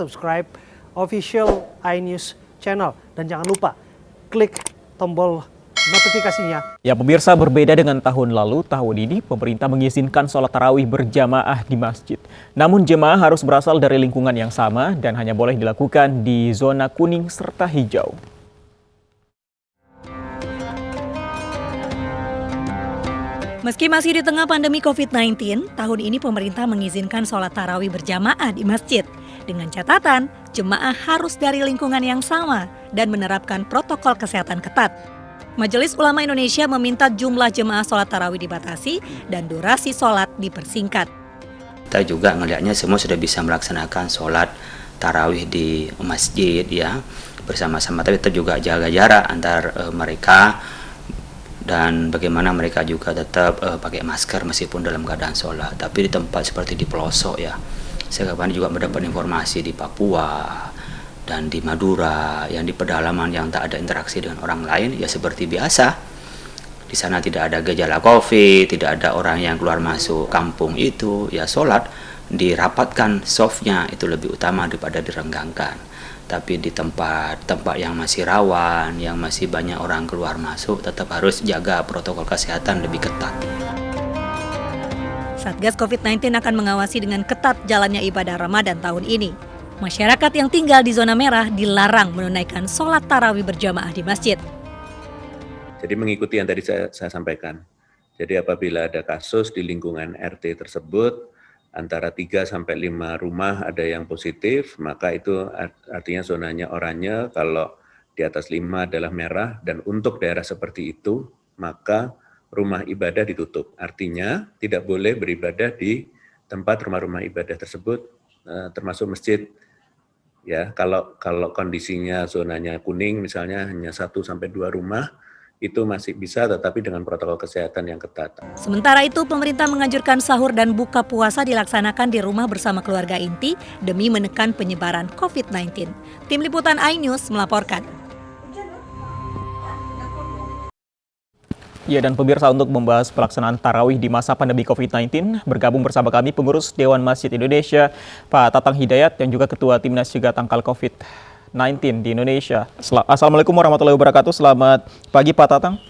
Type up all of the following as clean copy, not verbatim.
subscribe official iNews channel. Dan jangan lupa klik tombol notifikasinya. Ya pemirsa, berbeda dengan tahun lalu, tahun ini pemerintah mengizinkan sholat tarawih berjamaah di masjid. Namun jemaah harus berasal dari lingkungan yang sama dan hanya boleh dilakukan di zona kuning serta hijau. Meski masih di tengah pandemi COVID-19, tahun ini pemerintah mengizinkan sholat tarawih berjamaah di masjid. Dengan catatan, jemaah harus dari lingkungan yang sama dan menerapkan protokol kesehatan ketat. Majelis Ulama Indonesia meminta jumlah jemaah sholat tarawih dibatasi dan durasi sholat dipersingkat. Kita juga melihatnya semua sudah bisa melaksanakan sholat tarawih di masjid ya bersama-sama, tapi tetap juga jaga jarak antar mereka. Dan bagaimana mereka juga tetap pakai masker meskipun dalam keadaan sholat. Tapi di tempat seperti di pelosok ya, saya kapan juga mendapat informasi di Papua dan di Madura yang di pedalaman yang tak ada interaksi dengan orang lain ya seperti biasa. Di sana tidak ada gejala COVID, tidak ada orang yang keluar masuk kampung itu, ya sholat dirapatkan softnya itu lebih utama daripada direnggangkan. Tapi di tempat yang masih rawan, yang masih banyak orang keluar masuk, tetap harus jaga protokol kesehatan lebih ketat. Satgas COVID-19 akan mengawasi dengan ketat jalannya ibadah Ramadan tahun ini. Masyarakat yang tinggal di zona merah dilarang menunaikan sholat tarawih berjamaah di masjid. Jadi mengikuti yang tadi saya sampaikan. Jadi apabila ada kasus di lingkungan RT tersebut, antara 3 sampai 5 rumah ada yang positif, maka itu artinya zonanya oranye, kalau di atas 5 adalah merah, dan untuk daerah seperti itu, maka rumah ibadah ditutup. Artinya tidak boleh beribadah di tempat rumah-rumah ibadah tersebut, termasuk masjid. Ya, kalau kondisinya zonanya kuning, misalnya hanya 1 sampai 2 rumah, itu masih bisa, tetapi dengan protokol kesehatan yang ketat. Sementara itu, pemerintah menganjurkan sahur dan buka puasa dilaksanakan di rumah bersama keluarga inti demi menekan penyebaran COVID-19. Tim Liputan iNews melaporkan. Ya, dan pemirsa, untuk membahas pelaksanaan tarawih di masa pandemi COVID-19, bergabung bersama kami pengurus Dewan Masjid Indonesia, Pak Tatang Hidayat, yang juga Ketua Timnas Cegah Tangkal COVID-19 di Indonesia. Assalamualaikum warahmatullahi wabarakatuh. Selamat pagi Pak Tatang.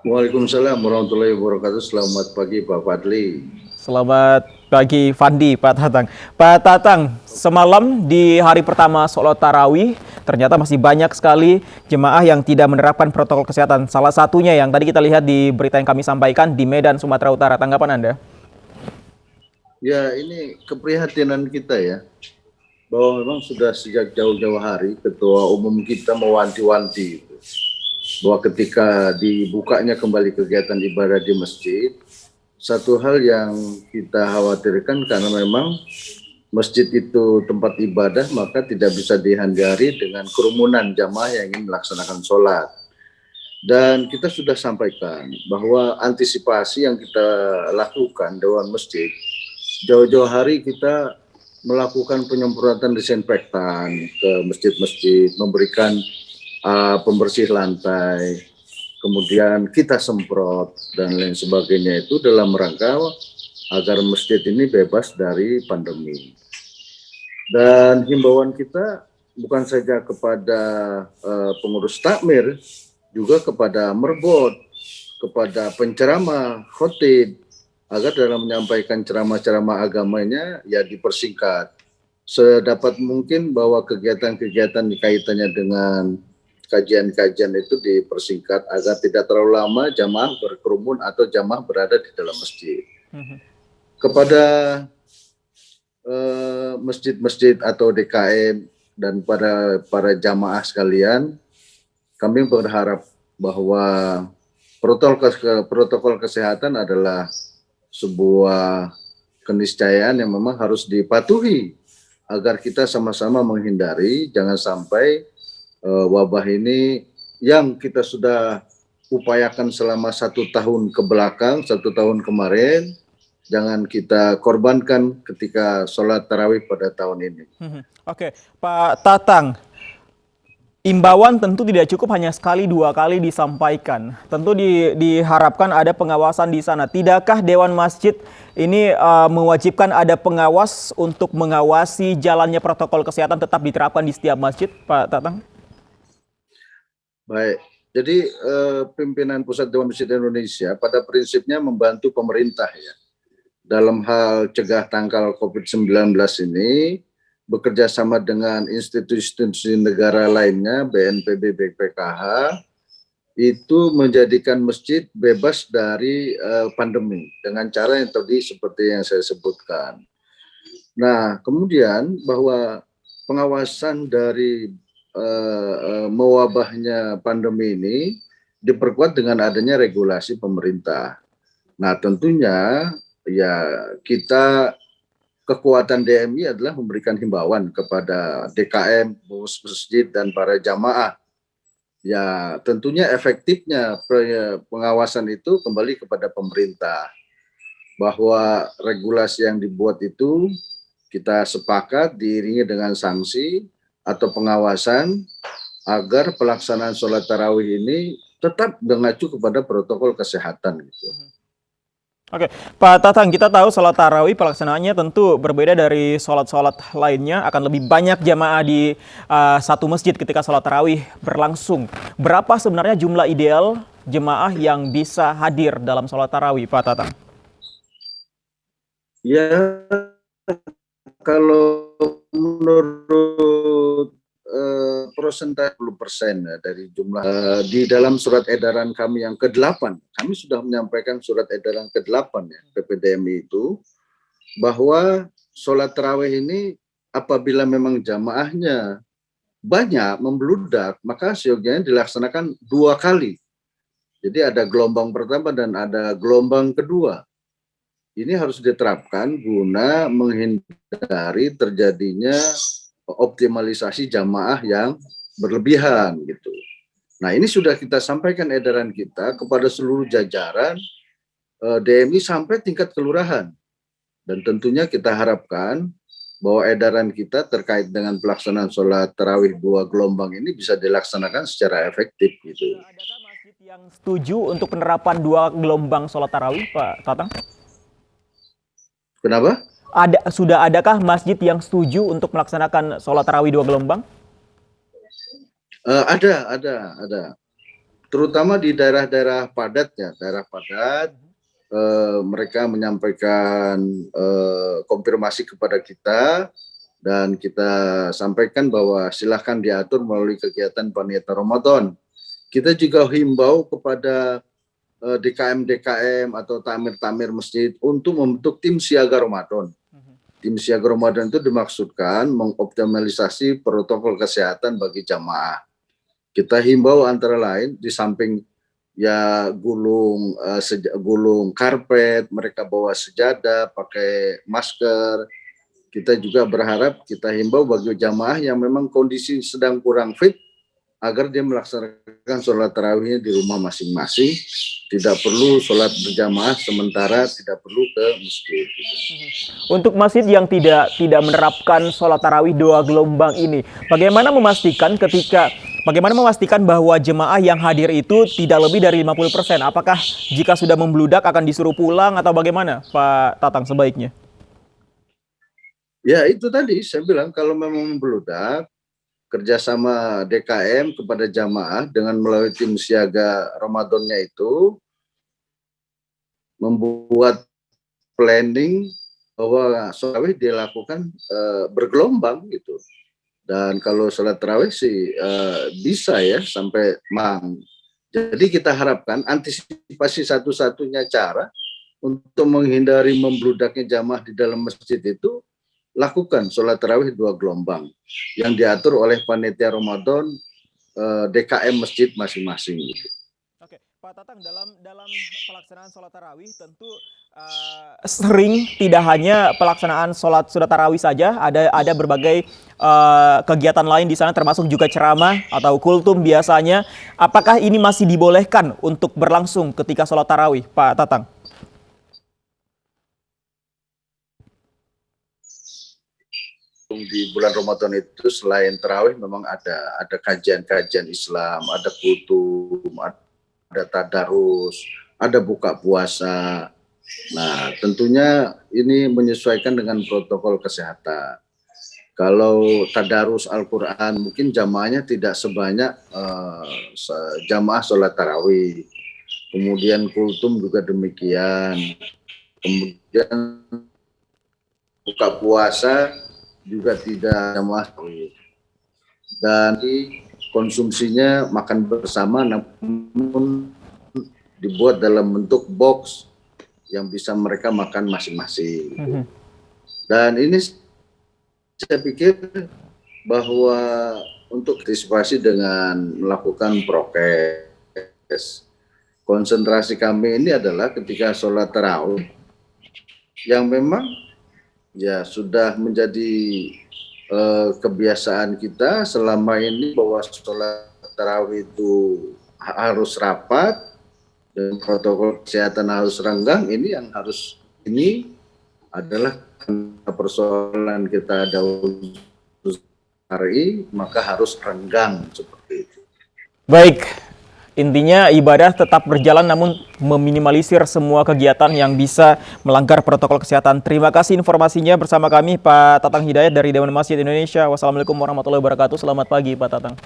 Waalaikumsalam warahmatullahi wabarakatuh. Selamat pagi Pak Fadli. Selamat pagi Fandi, Pak Tatang. Pak Tatang, semalam di hari pertama sholat tarawih, ternyata masih banyak sekali jemaah yang tidak menerapkan protokol kesehatan. Salah satunya yang tadi kita lihat di berita yang kami sampaikan di Medan, Sumatera Utara. Tanggapan Anda? Ya, ini keprihatinan kita ya, bahwa memang sudah sejak jauh-jauh hari Ketua Umum kita mewanti-wanti bahwa ketika dibukanya kembali kegiatan ibadah di masjid, satu hal yang kita khawatirkan karena memang masjid itu tempat ibadah, maka tidak bisa dihindari dengan kerumunan jamaah yang ingin melaksanakan sholat. Dan kita sudah sampaikan bahwa antisipasi yang kita lakukan Dewan Masjid, jauh-jauh hari kita melakukan penyemprotan disinfektan ke masjid-masjid, memberikan pembersih lantai, kemudian kita semprot dan lain sebagainya, itu dalam rangka agar masjid ini bebas dari pandemi. Dan himbauan kita bukan saja kepada pengurus takmir, juga kepada merbot, kepada penceramah, khotib, agar dalam menyampaikan ceramah-ceramah agamanya ya dipersingkat. Sedapat mungkin bahwa kegiatan-kegiatan kaitannya dengan kajian-kajian itu dipersingkat agar tidak terlalu lama jamaah berkerumun atau jamaah berada di dalam masjid. Kepada masjid-masjid atau DKM dan para jamaah sekalian, kami berharap bahwa protokol kesehatan adalah sebuah keniscayaan yang memang harus dipatuhi agar kita sama-sama menghindari jangan sampai wabah ini yang kita sudah upayakan selama 1 tahun ke belakang, 1 tahun kemarin, jangan kita korbankan ketika sholat tarawih pada tahun ini. Oke, Pak Tatang, Imbauan tentu tidak cukup hanya sekali dua kali disampaikan. Tentu diharapkan ada pengawasan di sana. Tidakkah Dewan Masjid ini mewajibkan ada pengawas untuk mengawasi jalannya protokol kesehatan tetap diterapkan di setiap masjid, Pak Tatang? Baik, jadi pimpinan Pusat Dewan Masjid Indonesia pada prinsipnya membantu pemerintah ya dalam hal cegah tangkal COVID-19 ini, bekerja sama dengan institusi negara lainnya, BNPB, BPKH, itu menjadikan masjid bebas dari pandemi dengan cara yang tadi seperti yang saya sebutkan. Nah, kemudian bahwa pengawasan dari mewabahnya pandemi ini diperkuat dengan adanya regulasi pemerintah. Nah, tentunya ya kita kekuatan DMI adalah memberikan himbauan kepada DKM, pengurus masjid, dan para jamaah. Ya, tentunya efektifnya pengawasan itu kembali kepada pemerintah. Bahwa regulasi yang dibuat itu kita sepakat diiringi dengan sanksi atau pengawasan agar pelaksanaan sholat tarawih ini tetap mengacu kepada protokol kesehatan. Gitu. Oke, Pak Tatang, kita tahu sholat tarawih pelaksanaannya tentu berbeda dari sholat-sholat lainnya, akan lebih banyak jamaah di satu masjid ketika sholat tarawih berlangsung. Berapa sebenarnya jumlah ideal jemaah yang bisa hadir dalam sholat tarawih, Pak Tatang? Ya, kalau menurut persentase 10% ya, dari jumlah di dalam surat edaran kami yang ke-8, kami sudah menyampaikan surat edaran ke-8 ya, PPDMI itu, bahwa sholat tarawih ini apabila memang jamaahnya banyak membludak, maka seyogianya dilaksanakan 2 kali. Jadi ada gelombang pertama dan ada gelombang kedua. Ini harus diterapkan guna menghindari terjadinya optimalisasi jamaah yang berlebihan gitu. Nah, ini sudah kita sampaikan edaran kita kepada seluruh jajaran DMI sampai tingkat kelurahan. Dan tentunya kita harapkan bahwa edaran kita terkait dengan pelaksanaan sholat tarawih 2 gelombang ini bisa dilaksanakan secara efektif gitu. Adakah masjid yang setuju untuk penerapan 2 gelombang sholat tarawih, Pak Tatang? Kenapa? Sudah adakah masjid yang setuju untuk melaksanakan sholat tarawih 2 gelombang? Ada. Terutama di daerah-daerah padat ya, daerah padat. Mereka menyampaikan konfirmasi kepada kita dan kita sampaikan bahwa silahkan diatur melalui kegiatan panitia Ramadan. Kita juga himbau kepada DKM atau tamir masjid untuk membentuk tim siaga Ramadan. Tim siaga Ramadan itu dimaksudkan mengoptimalisasi protokol kesehatan bagi jamaah. Kita himbau antara lain di samping ya gulung karpet, mereka bawa sejadah, pakai masker. Kita juga berharap kita himbau bagi jamaah yang memang kondisi sedang kurang fit agar dia melaksanakan sholat tarawihnya di rumah masing-masing, tidak perlu sholat berjamaah sementara tidak perlu ke masjid. Untuk masjid yang tidak menerapkan sholat tarawih 2 gelombang ini, bagaimana memastikan bahwa jemaah yang hadir itu tidak lebih dari 50%? Apakah jika sudah membludak akan disuruh pulang atau bagaimana, Pak Tatang sebaiknya? Ya itu tadi saya bilang kalau memang membludak, kerjasama DKM kepada jamaah dengan melalui tim siaga Ramadannya itu membuat planning bahwa sholat tarawih dilakukan bergelombang gitu. Dan kalau sholat tarawih sih bisa ya sampai malam. Jadi kita harapkan antisipasi satu-satunya cara untuk menghindari membludaknya jamaah di dalam masjid itu lakukan sholat tarawih 2 gelombang yang diatur oleh panitia Ramadan DKM masjid masing-masing. Oke, Pak Tatang, dalam pelaksanaan sholat tarawih tentu sering tidak hanya pelaksanaan sholat tarawih saja, ada berbagai kegiatan lain di sana termasuk juga ceramah atau kultum biasanya. Apakah ini masih dibolehkan untuk berlangsung ketika sholat tarawih, Pak Tatang? di bulan Ramadan itu selain tarawih memang ada kajian-kajian Islam, ada kultum, ada tadarus, ada buka puasa. Nah, tentunya ini menyesuaikan dengan protokol kesehatan. Kalau tadarus Al-Quran mungkin jamaahnya tidak sebanyak jamaah sholat tarawih. Kemudian kultum juga demikian. Kemudian buka puasa juga tidak jamaah tarawih. Dan konsumsinya makan bersama namun dibuat dalam bentuk box yang bisa mereka makan masing-masing. Dan ini saya pikir bahwa untuk antisipasi dengan melakukan prokes, konsentrasi kami ini adalah ketika sholat tarawih yang memang ya sudah menjadi kebiasaan kita selama ini bahwa sholat tarawih itu harus rapat dan protokol kesehatan harus renggang. Ini yang harus, ini adalah persoalan kita dahulu hari, maka harus renggang seperti itu. Baik, intinya ibadah tetap berjalan namun meminimalisir semua kegiatan yang bisa melanggar protokol kesehatan. Terima kasih informasinya bersama kami Pak Tatang Hidayat dari Dewan Masjid Indonesia. Wassalamualaikum warahmatullahi wabarakatuh. Selamat pagi Pak Tatang.